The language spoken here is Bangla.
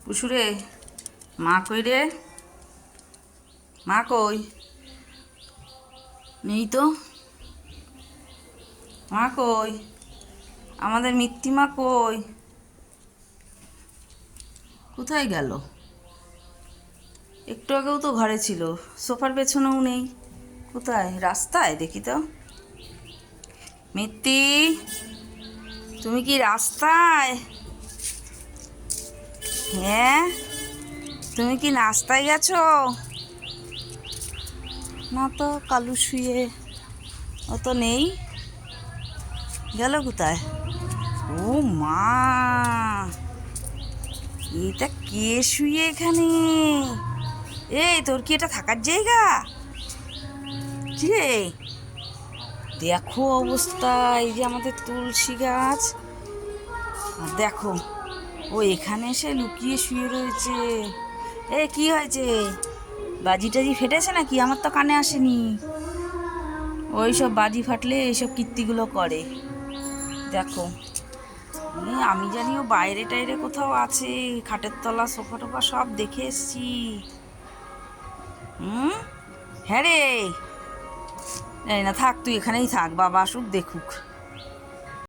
পুষুরে মা কই রে? মা কই? নেই তো। মা কই? আমাদের মিত্তিমা কই? কোথায় গেল? একটু আগেও তো ঘরে ছিল, সোফার পেছনেও নেই। কোথায়? রাস্তায় দেখি তো। মিত্তি, তুমি কি রাস্তায়? হ্যাঁ, তুমি কি নাস্তায় গেছো? না তো, কালু শুয়ে। ও তো নেই, গেল কোথায়? ও মা, এটা কে শুয়ে এখানে? এই, তোর কি এটা থাকার জায়গা? কি রে, দেখো অবস্থা। এই যে আমাদের তুলসী গাছ, আর দেখো ও এখানে এসে লুকিয়ে শুয়ে রয়েছে। এ কি হয়েছে? বাজি টাজি ফেটেছে নাকি? আমার তো কানে আসেনি। ওই সব বাজি ফাটলে এইসব কীর্তিগুলো করে। দেখো, আমি জানি ও বাইরে টাইরে কোথাও আছে। খাটের তলা, সোফা টোফা সব দেখে এসছি। হ্যাঁ রে। এই না, থাক, তুই এখানেই থাক, বাবা আসুক দেখুক।